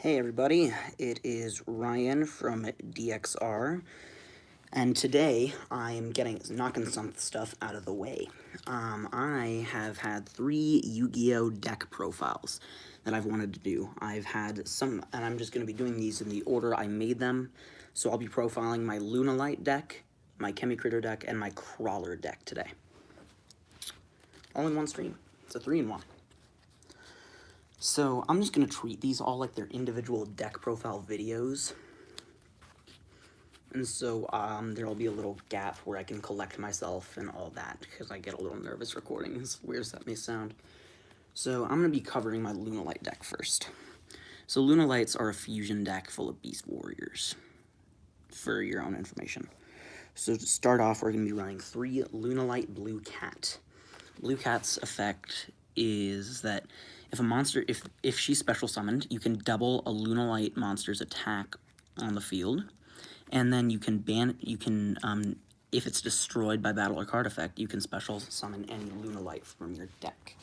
Hey everybody, it is Ryan from DXR, and today I am knocking some stuff out of the way. I have had 3 Yu-Gi-Oh! Deck profiles that I've wanted to do. I've had some, and I'm just going to be doing these in the order I made them. So I'll be profiling my Lunalight deck, my Chemicritter deck, and my Crawler deck today. All in one stream. It's a 3-in-1. So I'm just going to treat these all like their individual deck profile videos. And so there'll be a little gap where I can collect myself and all that, because I get a little nervous recording, as weird as that may sound. So I'm going to be covering my Lunalight deck first. So Lunalights are a fusion deck full of Beast Warriors, for your own information. So to start off, we're going to be running 3 Lunalight Blue Cat. Blue Cat's effect is that if a monster, if she's special summoned, you can double a Lunalight monster's attack on the field, and then you can if it's destroyed by battle or card effect, you can special summon any Lunalight from your deck.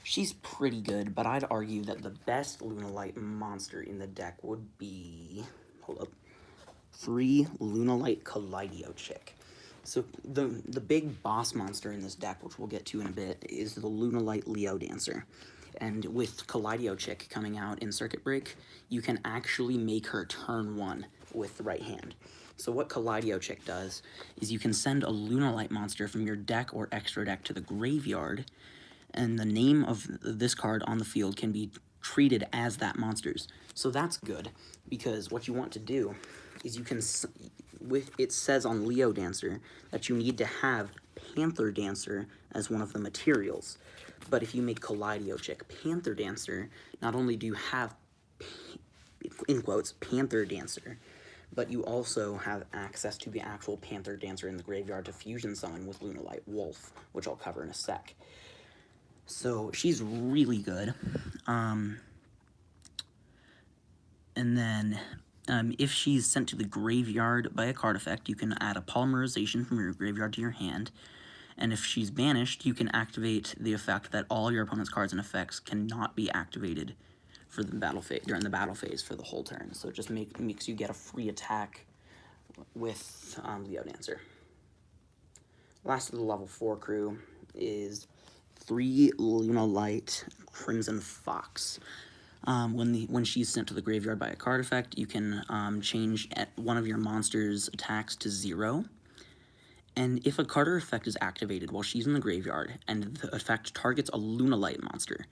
She's pretty good, but I'd argue that the best Lunalight monster in the deck would be, 3 Lunalight Kaleidiochick. So the big boss monster in this deck, which we'll get to in a bit, is the Lunalight Leo Dancer. And with Kaleidiochick coming out in Circuit Break, you can actually make her turn 1 with the right hand. So what Kaleidiochick does is you can send a Lunalight monster from your deck or extra deck to the graveyard, and the name of this card on the field can be treated as that monster's. So that's good, because what you want to do is you can, it says on Leo Dancer that you need to have Panther Dancer as one of the materials. But if you make Kaleidiochick Panther Dancer, not only do you have, in quotes, Panther Dancer, but you also have access to the actual Panther Dancer in the graveyard to fusion summon with Lunalight Wolf, which I'll cover in a sec. So she's really good. And then if she's sent to the graveyard by a card effect, you can add a Polymerization from your graveyard to your hand. And if she's banished, you can activate the effect that all your opponent's cards and effects cannot be activated for the battle phase, during the battle phase for the whole turn. So it just makes you get a free attack with Leo Dancer. Last of the level 4 crew is 3 Lunalight Crimson Fox. When she's sent to the graveyard by a card effect, you can change one of your monster's attacks to 0. And if a card or effect is activated while she's in the graveyard, and the effect targets a Lunalight monster,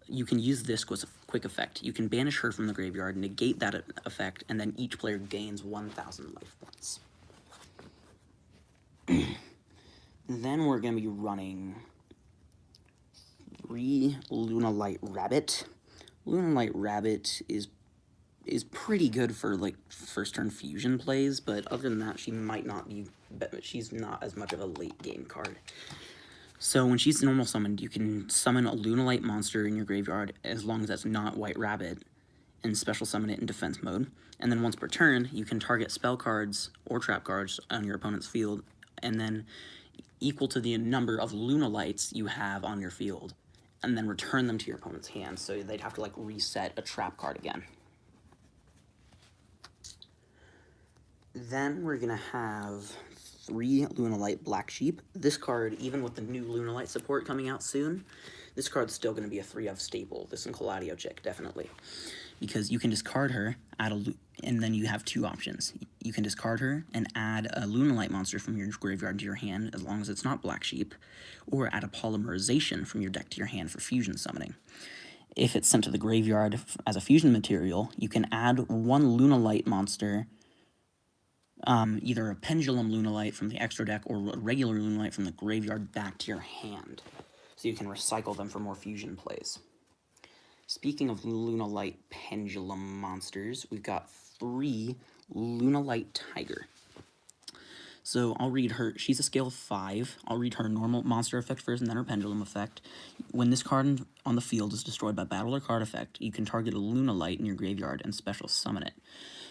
you can use this quick effect. You can banish her from the graveyard, negate that effect, and then each player gains 1,000 life points. Then we're going to be running 3 Lunalight Rabbit. Lunalight Rabbit is pretty good for like first turn fusion plays, but other than that, she might not be. She's not as much of a late game card. So when she's normal summoned, you can summon a Lunalight monster in your graveyard as long as that's not White Rabbit, and special summon it in defense mode. And then once per turn, you can target spell cards or trap cards on your opponent's field, and then equal to the number of Lunalights you have on your field, and then return them to your opponent's hand, so they'd have to like reset a trap card again. Then we're gonna have 3 Lunalight Black Sheep. This card, even with the new Lunalight support coming out soon, this card's still gonna be a 3-of staple. This and Kaleidiochick, definitely. Because you can discard her, and then you have 2 options. You can discard her and add a Lunalight monster from your graveyard to your hand, as long as it's not Black Sheep, or add a Polymerization from your deck to your hand for fusion summoning. If it's sent to the graveyard as a fusion material, you can add 1 Lunalight monster, either a Pendulum Lunalight from the extra deck or a regular Lunalight from the graveyard back to your hand, so you can recycle them for more fusion plays. Speaking of Lunalight Pendulum monsters, we've got 3 Lunalight Tiger. So I'll read her. She's a scale of 5. I'll read her normal monster effect first and then her pendulum effect. When this card on the field is destroyed by battle or card effect, you can target a Lunalight in your graveyard and special summon it.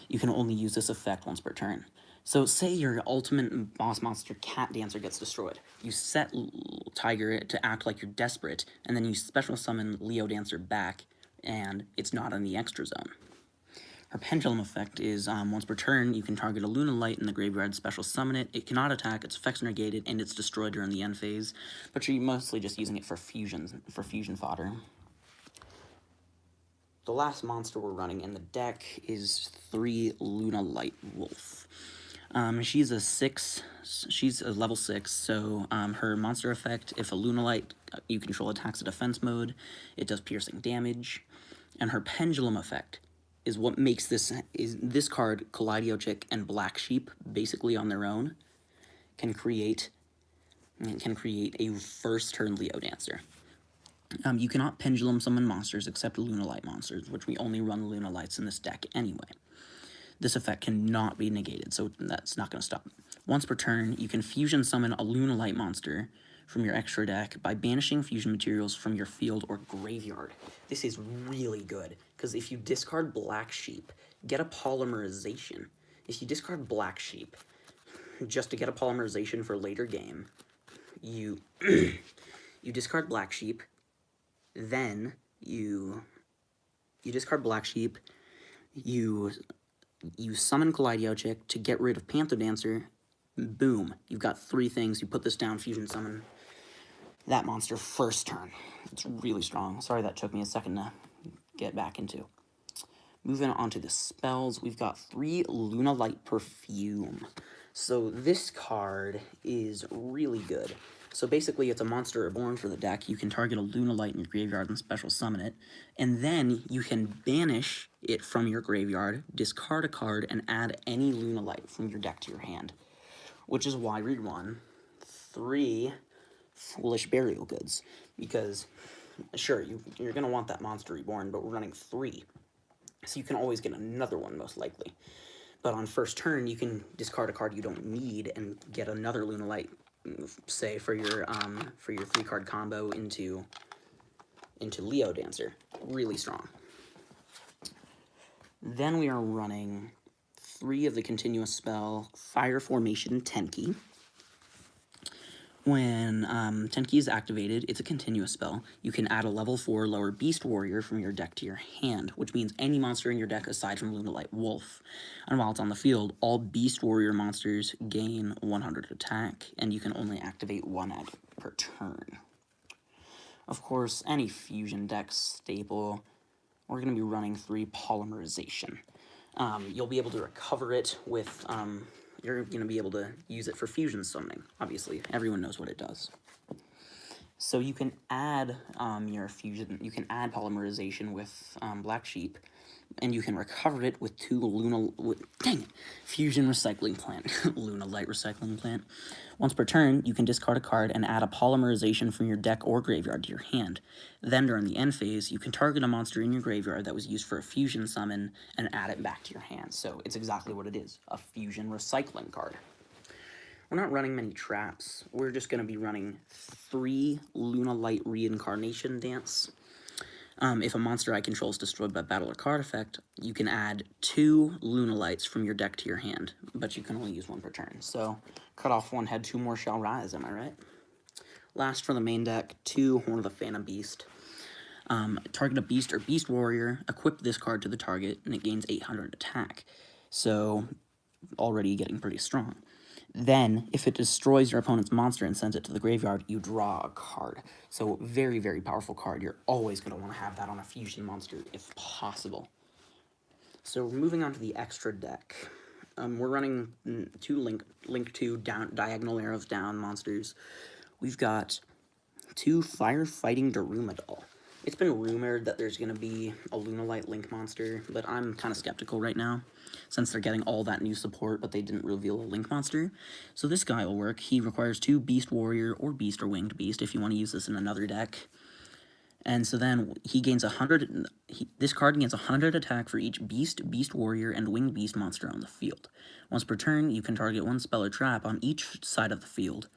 You can only use this effect once per turn. So say your ultimate boss monster Cat Dancer gets destroyed. You set Tiger to act like you're desperate, and then you special summon Leo Dancer back, and it's not in the extra zone. Her Pendulum effect is, once per turn, you can target a Lunalight in the graveyard, special summon it. It cannot attack, its effects are negated, and it's destroyed during the end phase. But you're mostly just using it for fusion fodder. The last monster we're running in the deck is 3 Lunalight Wolf. She's a level 6, so her monster effect, if a Lunalight you control attacks a defense mode, it does piercing damage. And her Pendulum effect is what makes this card, Kaleido Chick and Black Sheep, basically on their own, can create a first turn Leo Dancer. You cannot Pendulum summon monsters except Lunalight monsters, which we only run Lunalights in this deck anyway. This effect cannot be negated, so that's not going to stop. Once per turn, you can fusion summon a Lunalight monster from your extra deck by banishing fusion materials from your field or graveyard. This is really good, because if you discard Black Sheep, get a Polymerization. If you discard Black Sheep, just to get a Polymerization for later game, you you discard Black Sheep, then you discard Black Sheep, you summon Kaleido Chick to get rid of Panther Dancer. Boom. You've got 3 things. You put this down, fusion summon that monster first turn. It's really strong. Sorry that took me a second to get back into. Moving on to the spells, we've got 3 Lunalight Perfume. So this card is really good. So basically, it's a monster reborn for the deck. You can target a Lunalight in your graveyard and special summon it, and then you can banish it from your graveyard, discard a card, and add any Lunalight from your deck to your hand. Which is why we run 3 Foolish Burial Goods, because, sure, you're going to want that monster reborn, but we're running 3. So you can always get another one, most likely. But on first turn, you can discard a card you don't need and get another Lunalight, say, for your 3-card combo into Leo Dancer. Really strong. Then we are running 3 of the continuous spell, Fire Formation Tenki. When Tenki is activated, it's a continuous spell. You can add a level 4 lower Beast Warrior from your deck to your hand, which means any monster in your deck aside from Lunalight Wolf. And while it's on the field, all Beast Warrior monsters gain 100 attack, and you can only activate 1 per turn. Of course, any fusion deck staple, we're going to be running 3 Polymerization. You'll be able to recover it with... you're going to be able to use it for fusion summoning, obviously. Everyone knows what it does. So you can add you can add Polymerization with Black Sheep, and you can recover it with 2 Fusion Recycling Plant. Lunalight Recycling Plant. Once per turn, you can discard a card and add a Polymerization from your deck or graveyard to your hand. Then, during the end phase, you can target a monster in your graveyard that was used for a fusion summon and add it back to your hand. So it's exactly what it is, a Fusion Recycling card. We're not running many traps. We're just going to be running 3 Lunalight Reincarnation Dance. If a monster I control is destroyed by battle or card effect, you can add 2 Lunalights from your deck to your hand, but you can only use 1 per turn. So, cut off 1 head, 2 more shall rise, am I right? Last for the main deck, 2 Horn of the Phantom Beast. Target a beast or beast warrior, equip this card to the target, and it gains 800 attack. So, already getting pretty strong. Then, if it destroys your opponent's monster and sends it to the graveyard, you draw a card. So, very, very powerful card. You're always going to want to have that on a fusion monster, if possible. So, moving on to the extra deck. We're running 2 Link 2 down, Diagonal Arrows Down monsters. We've got 2 Firefighting Darumidal. It's been rumored that there's going to be a Lunalight Link monster, but I'm kind of skeptical right now, since they're getting all that new support, but they didn't reveal a Link monster. So this guy will work. He requires 2 Beast Warrior or Beast or Winged Beast if you want to use this in another deck. And so then he gains 100... this card gains 100 attack for each Beast, Beast Warrior, and Winged Beast monster on the field. Once per turn, you can target 1 spell or trap on each side of the field.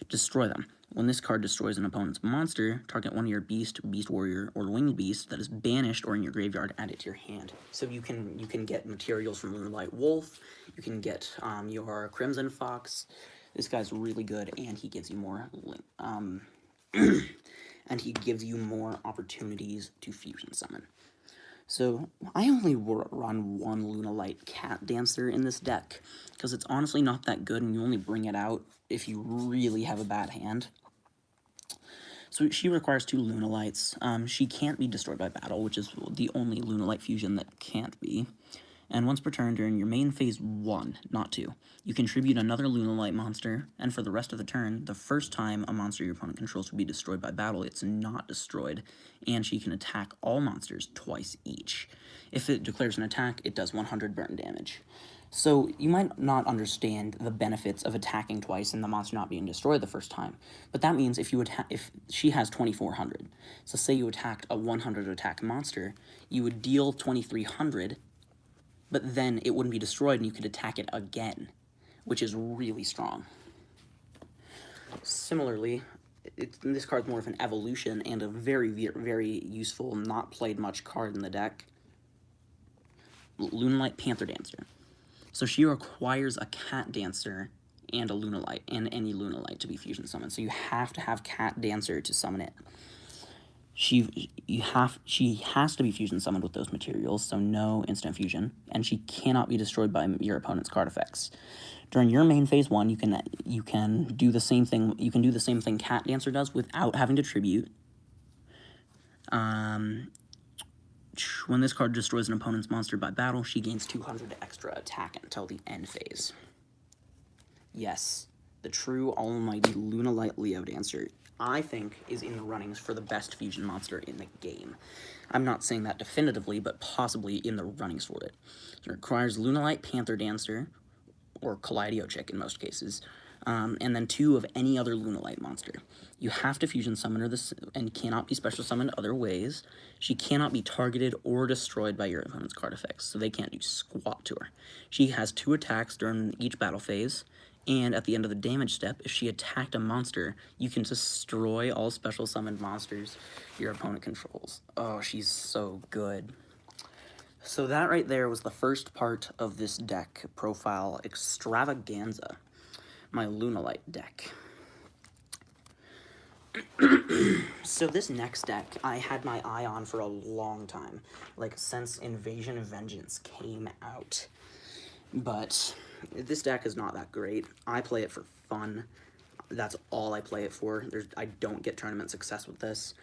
Destroy them. When this card destroys an opponent's monster, target 1 of your Beast, Beast Warrior, or Winged Beast that is banished or in your graveyard, add it to your hand. So you can get materials from Lunalight Wolf, you can get your Crimson Fox. This guy's really good, and he gives you more and he gives you more opportunities to fusion summon. So I only run one Lunalight Cat Dancer in this deck, because it's honestly not that good, and you only bring it out if you really have a bad hand. So she requires 2 Lunalights. She can't be destroyed by battle, which is the only Lunalight fusion that can't be. And once per turn during your main phase 1, not 2, you contribute another Lunalight monster, and for the rest of the turn, the first time a monster your opponent controls will be destroyed by battle, it's not destroyed, and she can attack all monsters twice each. If it declares an attack, it does 100 burn damage. So you might not understand the benefits of attacking twice and the monster not being destroyed the first time, but that means if she has 2400, so say you attacked a 100 attack monster, you would deal 2300, but then it wouldn't be destroyed and you could attack it again, which is really strong. Similarly, this card's more of an evolution and a very, very useful, not played much card in the deck. Lunalight Panther Dancer. So she requires a Cat Dancer and a Lunalight, and any Lunalight to be fusion summoned. So you have to have Cat Dancer to summon it. She has to be fusion summoned with those materials, so no instant fusion, and she cannot be destroyed by your opponent's card effects. During your main phase 1, you can do the same thing. You can do the same thing Cat Dancer does without having to tribute. When this card destroys an opponent's monster by battle, she gains 200 extra attack until the end phase. Yes, the true almighty Lunalight Leo Dancer, I think, is in the runnings for the best fusion monster in the game. I'm not saying that definitively, but possibly in the runnings for it. It requires Lunalight Panther Dancer, or Kaleido Chick in most cases, and then 2 of any other Lunalight monster. You have to fusion summon her and cannot be special summoned other ways. She cannot be targeted or destroyed by your opponent's card effects, so they can't do squat to her. She has 2 attacks during each battle phase, and at the end of the damage step, if she attacked a monster, you can destroy all special summoned monsters your opponent controls. Oh, she's so good. So that right there was the first part of this deck profile extravaganza, my Lunalight deck. So this next deck, I had my eye on for a long time, like since Invasion of Vengeance came out. But this deck is not that great. I play it for fun. That's all I play it for. I don't get tournament success with this.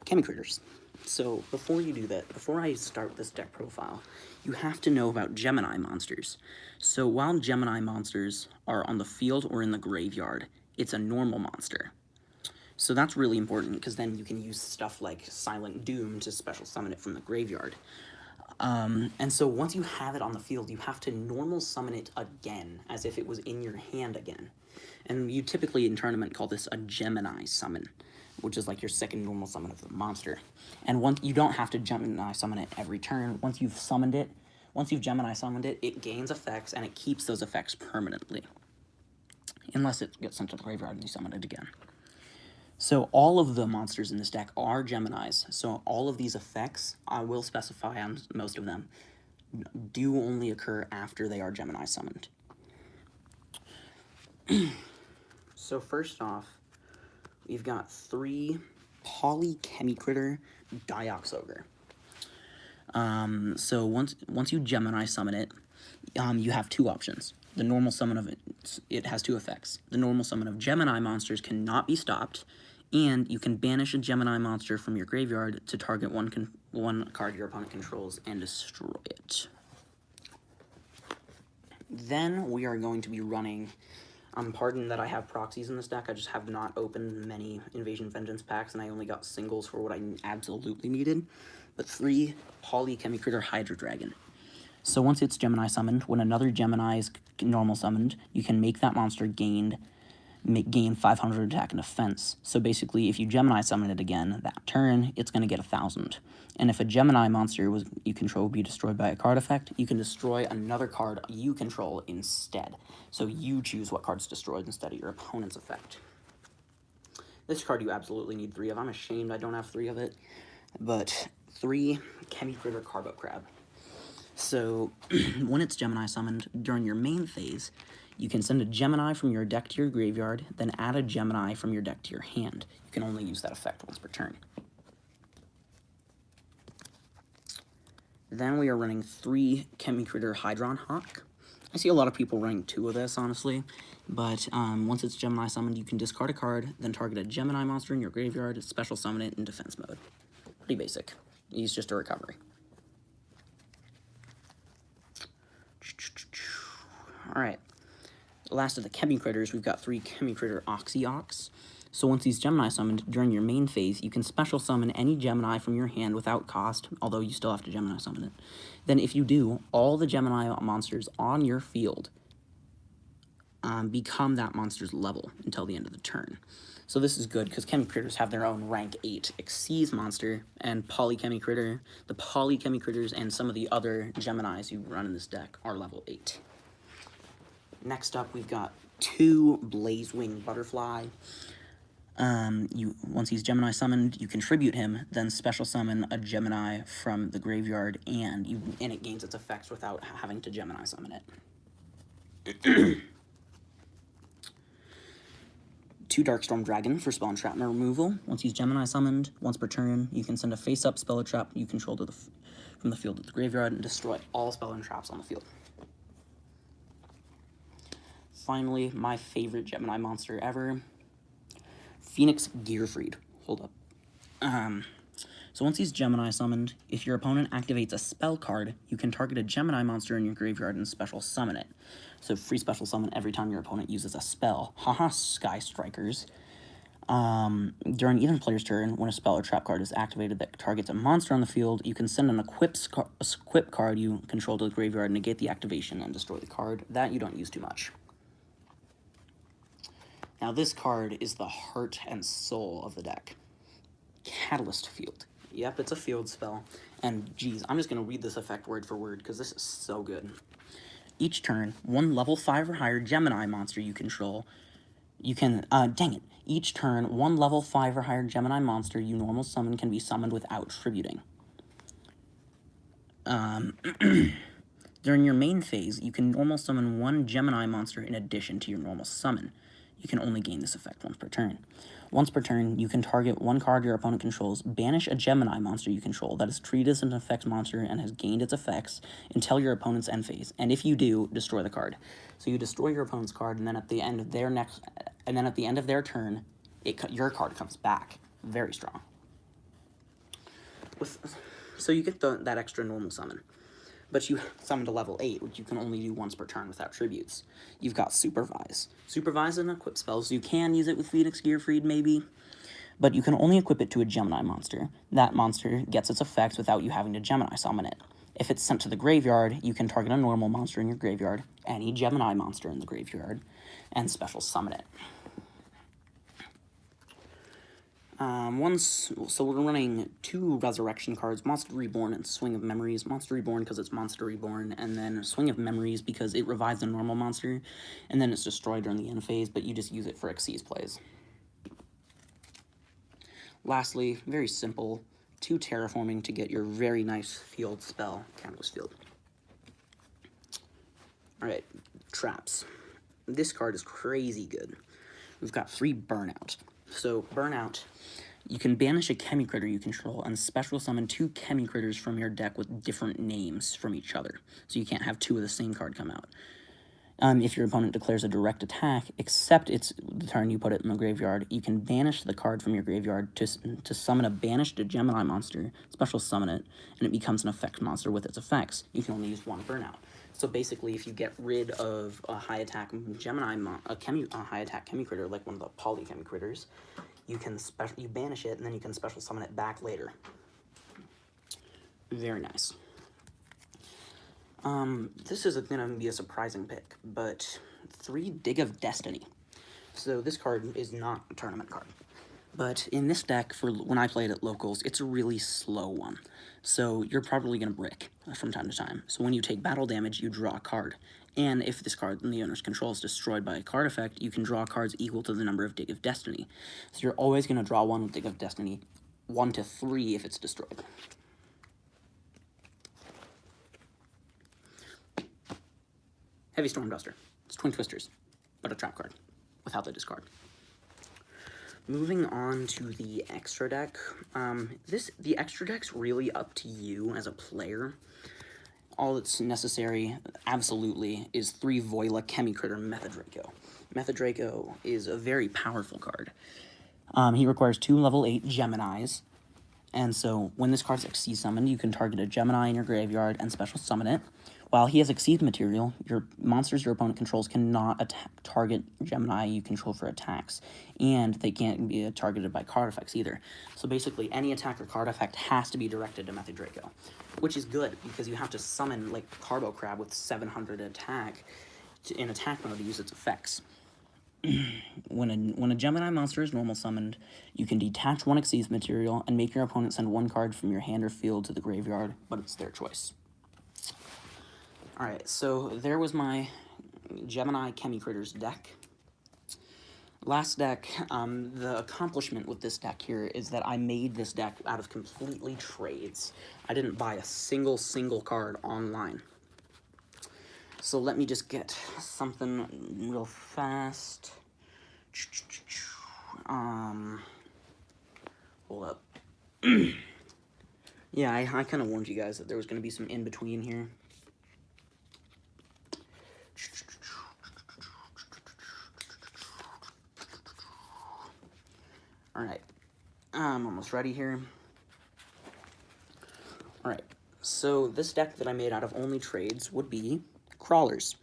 Chemicritters. So before you do that, before I start this deck profile, you have to know about Gemini monsters. So while Gemini monsters are on the field or in the graveyard, it's a normal monster. So that's really important, because then you can use stuff like Silent Doom to special summon it from the graveyard. And so once you have it on the field, you have to normal summon it again, as if it was in your hand again. And you typically in tournament call this a Gemini summon, which is like your second normal summon of the monster. And you don't have to Gemini summon it every turn. Once you've Gemini summoned it, it gains effects, and it keeps those effects permanently. Unless it gets sent to the graveyard and you summon it again. So all of the monsters in this deck are Geminis, so all of these effects, I will specify on most of them, do only occur after they are Gemini summoned. So first off, we've got 3 Polychemicritter Dioxogre. So once you Gemini summon it, you have 2 options. The normal summon of it has 2 effects. The normal summon of Gemini monsters cannot be stopped, and you can banish a Gemini monster from your graveyard to target one card your opponent controls and destroy it. Then we are going to be running, pardon that I have proxies in this deck, I just have not opened many Invasion Vengeance packs, and I only got singles for what I absolutely needed, but 3 Polychemicritter Hydra Dragon. So once it's Gemini summoned, when another Gemini is normal summoned, you can make that monster gain 500 attack and defense. So basically, if you Gemini summon it again that turn, it's going to get 1,000. And if a Gemini monster you control will be destroyed by a card effect, you can destroy another card you control instead. So you choose what card's destroyed instead of your opponent's effect. This card you absolutely need 3 of. I'm ashamed I don't have 3 of it. But 3 Chemicritter Carbo Crab. So when it's Gemini summoned during your main phase, you can send a Gemini from your deck to your graveyard, then add a Gemini from your deck to your hand. You can only use that effect once per turn. Then we are running 3 Chemicritter Hydron Hawk. I see a lot of people running 2 of this, honestly, but once it's Gemini summoned, you can discard a card, then target a Gemini monster in your graveyard, special summon it in defense mode. Pretty basic. He's just a recovery. Alright, last of the Chemicritters, we've got 3 Chemicritter Oxyox. So once he's Gemini summoned, during your main phase, you can special summon any Gemini from your hand without cost, although you still have to Gemini summon it. Then if you do, all the Gemini monsters on your field become that monster's level until the end of the turn. So this is good because Chemicritters have their own rank 8 Xyz monster, and Polychemicritter, the Polychemicritters, and some of the other Geminis you run in this deck are level 8. Next up, we've got 2 Blazewing Butterfly. Once he's Gemini summoned, you contribute him, then special summon a Gemini from the graveyard, and it gains its effects without having to Gemini summon it. 2 Darkstorm Dragon for spawn trap removal. Once he's Gemini summoned, once per turn, you can send a face-up spell or trap you control from the field to the graveyard and destroy all spell and traps on the field. Finally, my favorite Gemini monster ever, Phoenix Gearfried. Hold up. So once he's Gemini summoned, if your opponent activates a spell card, you can target a Gemini monster in your graveyard and special summon it. So free special summon every time your opponent uses a spell. Haha, Sky Strikers. During either player's turn, when a spell or trap card is activated that targets a monster on the field, you can send an equip card you control to the graveyard, negate the activation, and destroy the card. That you don't use too much. Now this card is the heart and soul of the deck. Catalyst Field. Yep, it's a field spell. And geez, I'm just going to read this effect word for word because this is so good. Each turn, 1 level 5 or higher Gemini monster you control. Each turn, 1 level 5 or higher Gemini monster you normal summon can be summoned without tributing. During your main phase, you can normal summon 1 Gemini monster in addition to your normal summon. You can only gain this effect once per turn. Once per turn, you can target 1 card your opponent controls, banish a Gemini monster you control that is treated as an effects monster and has gained its effects until your opponent's end phase. And if you do, destroy the card. So you destroy your opponent's card, and then at the end of their turn, your card comes back. Very strong. So you get that extra normal summon. But you summoned a level 8, which you can only do once per turn without tributes. You've got Supervise. Supervise is an equip spell, so you can use it with Phoenix Gearfried, maybe. But you can only equip it to a Gemini monster. That monster gets its effects without you having to Gemini summon it. If it's sent to the graveyard, you can target a normal monster in your graveyard, any Gemini monster in the graveyard, and special summon it. So we're running 2 Resurrection cards, Monster Reborn and Swing of Memories. Monster Reborn because it's Monster Reborn, and then Swing of Memories because it revives a normal monster, and then it's destroyed during the end phase, but you just use it for Xyz plays. Lastly, very simple, 2 Terraforming to get your very nice field spell, Catalyst Field. Alright, traps. This card is crazy good. We've got 3 Burnout. So, Burnout, you can banish a Chemicritter you control and special summon 2 Chemicritters from your deck with different names from each other. So you can't have 2 of the same card come out. If your opponent declares a direct attack, except it's the turn you put it in the graveyard, you can banish the card from your graveyard to summon a banished Gemini monster, special summon it, and it becomes an effect monster with its effects. You can only use 1 Burnout. So basically, if you get rid of a high attack high attack Chemicritter, like one of the Polychemicritters, you banish it, and then you can special summon it back later. Very nice. This is going to be a surprising pick, but 3 Dig of Destiny. So this card is not a tournament card. But in this deck, for when I played at locals, it's a really slow one. So you're probably going to brick from time to time. So when you take battle damage, you draw a card. And if this card in the owner's control is destroyed by a card effect, you can draw cards equal to the number of Dig of Destiny. So you're always going to draw 1 with Dig of Destiny, 1 to 3 if it's destroyed. Heavy Storm Duster. It's Twin Twisters, but a trap card, without the discard. Moving on to the extra deck. The extra deck's really up to you as a player. All that's necessary, absolutely, is 3 Voila Chemicritter Methodraco. Methodraco is a very powerful card. He requires 2 level 8 Geminis, and so when this card's Exceed summoned, you can target a Gemini in your graveyard and special summon it. While he has Exceed material, your monsters your opponent controls cannot target Gemini you control for attacks, and they can't be targeted by card effects either. So basically, any attack or card effect has to be directed to Methodraco, which is good, because you have to summon, like, Carbo Crab with 700 attack in attack mode to use its effects. When a Gemini monster is normal summoned, you can detach 1 Exceed material and make your opponent send 1 card from your hand or field to the graveyard, but it's their choice. Alright, so there was my Gemini Chemicritters deck. Last deck, the accomplishment with this deck here is that I made this deck out of completely trades. I didn't buy a single card online. So let me just get something real fast. Hold up. Yeah, I kind of warned you guys that there was going to be some in-between here. Alright, I'm almost ready here. Alright, so this deck that I made out of only trades would be crawlers.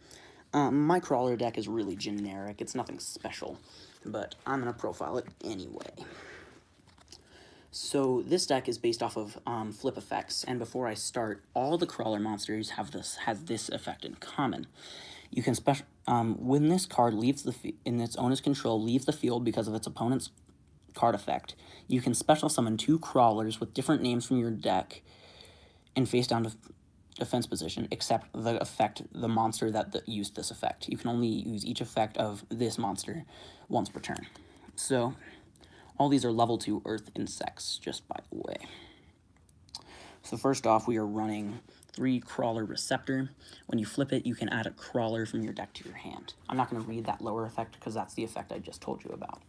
My crawler deck is really generic, it's nothing special, but I'm going to profile it anyway. So this deck is based off of flip effects, and before I start, all the crawler monsters have this effect in common. You can when this card leaves in its owner's control, leaves the field because of its opponent's card effect, you can special summon 2 crawlers with different names from your deck and face down to defense position, except the monster that used this effect. You can only use each effect of this monster once per turn. So all these are level 2 earth insects, just by the way. So first off, we are running 3 Crawler Receptor. When you flip it, you can add a crawler from your deck to your hand. I'm not going to read that lower effect because that's the effect I just told you about.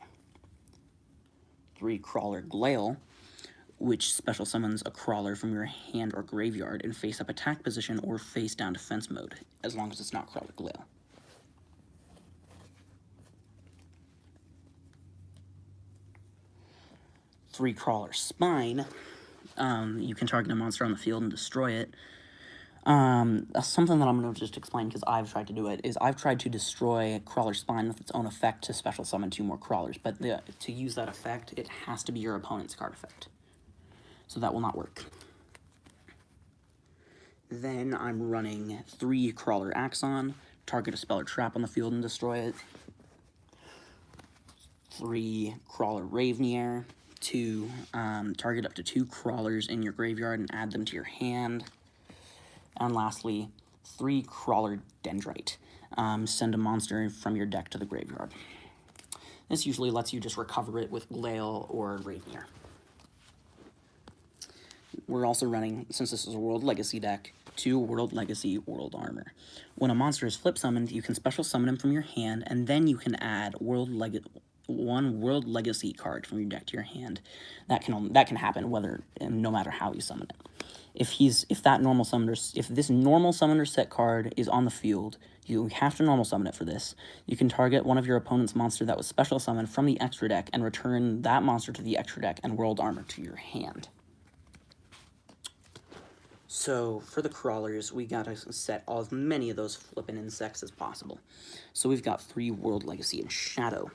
3 Crawler Glail, which special summons a crawler from your hand or graveyard in face-up attack position or face-down defense mode, as long as it's not Crawler Glail. 3 Crawler Spine, you can target a monster on the field and destroy it. Something that I'm going to just explain because I've tried to do it is I've tried to destroy Crawler Spine with its own effect to special summon 2 more crawlers, but to use that effect, it has to be your opponent's card effect. So that will not work. Then I'm running 3 Crawler Axon, target a spell or trap on the field and destroy it. 3 Crawler Ravenier, to target up to 2 crawlers in your graveyard and add them to your hand. And lastly, 3 Crawler Dendrite. Send a monster from your deck to the graveyard. This usually lets you just recover it with Glail or Ravenier. We're also running, since this is a World Legacy deck, 2 World Legacy World Armor. When a monster is flip summoned, you can special summon him from your hand, and then you can add 1 World Legacy card from your deck to your hand. That can happen no matter how you summon it. If this normal summoner set card is on the field, you have to normal summon it for this. You can target one of your opponent's monster that was special summoned from the extra deck and return that monster to the extra deck and World Armor to your hand. So for the crawlers, we gotta set as many of those flippin' insects as possible. So we've got 3 World Legacy in Shadow.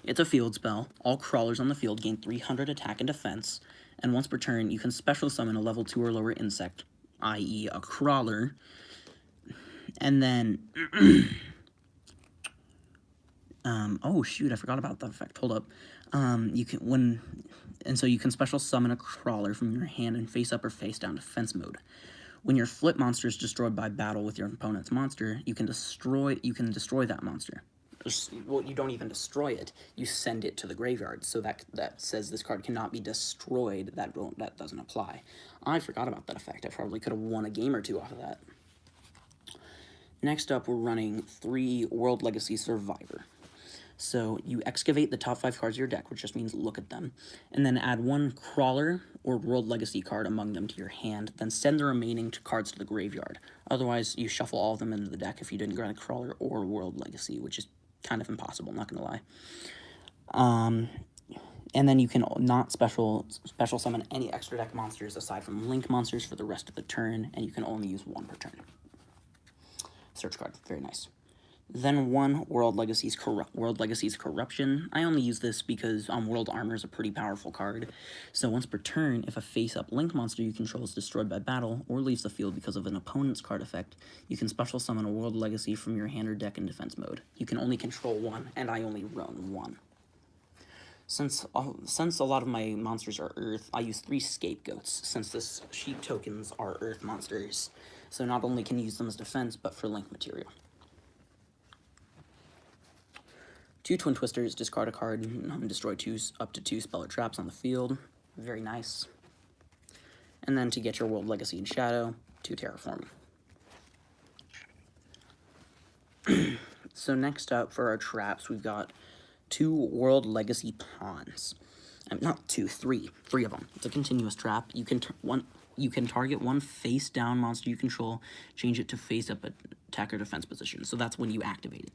It's a field spell. All crawlers on the field gain 300 attack and defense, and once per turn, you can special summon a level 2 or lower insect, i.e. a crawler, and then... oh shoot, I forgot about that effect. Hold up. So you can special summon a crawler from your hand in face up or face down defense mode. When your flip monster is destroyed by battle with your opponent's monster, you can destroy that monster. Well, you don't even destroy it. You send it to the graveyard. So that says this card cannot be destroyed. That doesn't apply. I forgot about that effect. I probably could have won a game or 2 off of that. Next up, we're running 3 World Legacy Survivor. So you excavate the top 5 cards of your deck, which just means look at them, and then add 1 Crawler or World Legacy card among them to your hand, then send the remaining cards to the graveyard. Otherwise, you shuffle all of them into the deck if you didn't grant a Crawler or World Legacy, which is kind of impossible, not gonna lie. And then you can not special summon any extra deck monsters aside from Link monsters for the rest of the turn, and you can only use 1 per turn. Search card, very nice. Then 1 World Legacy's Corruption. I only use this because World Armor is a pretty powerful card. So once per turn, if a face-up Link monster you control is destroyed by battle or leaves the field because of an opponent's card effect, you can special summon a World Legacy from your hand or deck in defense mode. You can only control 1, and I only run 1. Since a lot of my monsters are Earth, I use 3 Scapegoats, since this sheep tokens are Earth monsters. So not only can you use them as defense, but for Link material. 2 Twin Twisters, discard a card, destroy up to 2 spell or traps on the field. Very nice. And then to get your World Legacy in Shadow, 2 Terraforming. So next up for our traps, we've got 2 World Legacy Pawns. Not 2, 3. 3 of them. It's a continuous trap. You can target 1 face-down monster you control, change it to face-up attack or defense position. So that's when you activate it.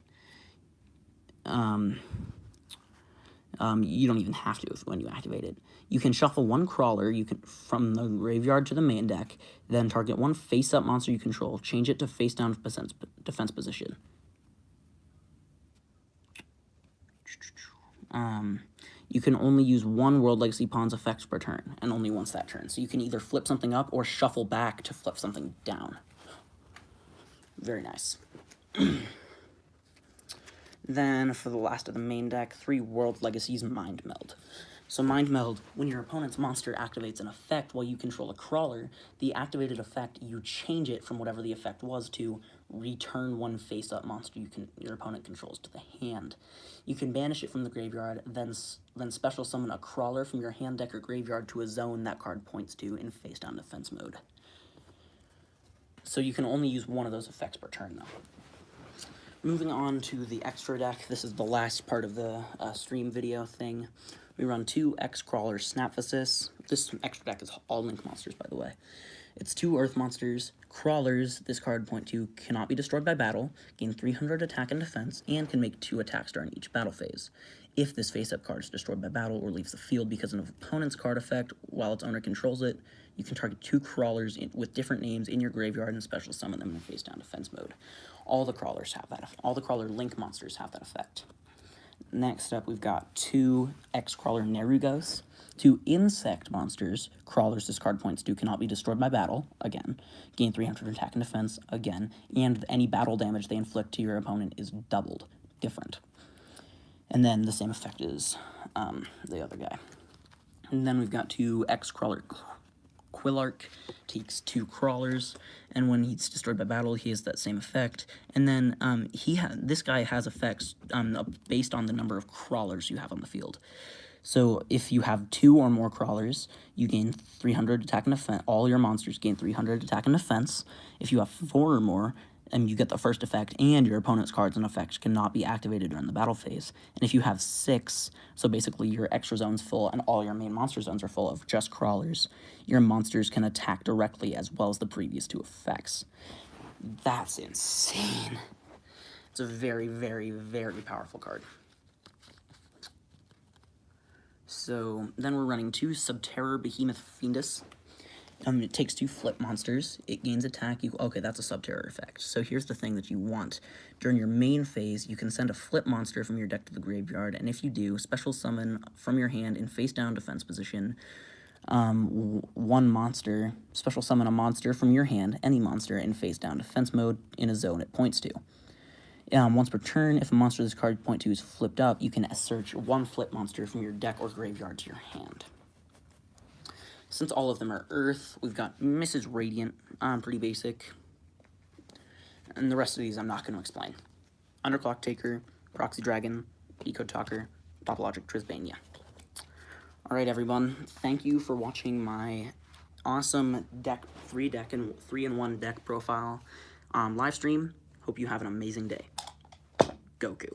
You don't even have to when you activate it. You can shuffle 1 Crawler from the graveyard to the main deck, then target 1 face-up monster you control, change it to face-down defense position. You can only use 1 World Legacy Pawn's effects per turn, and only once that turn. So you can either flip something up or shuffle back to flip something down. Very nice. Then, for the last of the main deck, 3 World Legacy's Mind Meld. So Mind Meld, when your opponent's monster activates an effect while you control a Crawler, the activated effect, you change it from whatever the effect was to return 1 face-up monster your opponent controls to the hand. You can banish it from the graveyard, then special summon a Crawler from your hand, deck, or graveyard to a zone that card points to in face-down defense mode. So you can only use 1 of those effects per turn, though. Moving on to the extra deck, this is the last part of the stream video thing. We run 2 X-Crawler Snaphasis. This extra deck is all Link monsters, by the way. It's 2 Earth monsters. Crawlers, this card point to, cannot be destroyed by battle, gain 300 attack and defense, and can make 2 attacks during each battle phase. If this face-up card is destroyed by battle or leaves the field because of an opponent's card effect while its owner controls it, you can target 2 Crawlers with different names in your graveyard and special summon them in face-down defense mode. All the Crawlers have that. All the Crawler Link monsters have that effect. Next up, we've got 2 X-Crawler Nerugos. 2 Insect monsters. Crawlers, this card points to, cannot be destroyed by battle, again. Gain 300 attack and defense, again. And any battle damage they inflict to your opponent is doubled. Different. And then the same effect as the other guy. And then we've got 2 X-Crawler Quillark. Takes 2 Crawlers, and when he's destroyed by battle, he has that same effect. And then this guy has effects based on the number of Crawlers you have on the field. So if you have 2 or more Crawlers, you gain 300 attack and defense. All your monsters gain 300 attack and defense. If you have 4 or more, you get the first effect, and your opponent's cards and effects cannot be activated during the battle phase. And if you have 6, so basically your extra zone's full and all your main monster zones are full of just Crawlers, your monsters can attack directly as well as the previous 2 effects. That's insane. It's a very, very, very powerful card. So then we're running 2 Subterror Behemoth Fiendus. It takes 2 flip monsters. It gains attack. Okay, that's a Subterror effect. So here's the thing that you want. During your main phase, you can send a flip monster from your deck to the graveyard, and if you do, special summon from your hand in face-down defense position 1 monster. Special summon a monster from your hand, any monster, in face-down defense mode in a zone it points to. Once per turn, if a monster this card point to is flipped up, you can search 1 flip monster from your deck or graveyard to your hand. Since all of them are Earth, we've got Mrs. Radiant, pretty basic. And the rest of these I'm not going to explain. Underclock Taker, Proxy Dragon, Decode Talker, Topologic Trisbania. Alright everyone, thank you for watching my awesome 3-in-1 deck profile live stream. Hope you have an amazing day. Goku.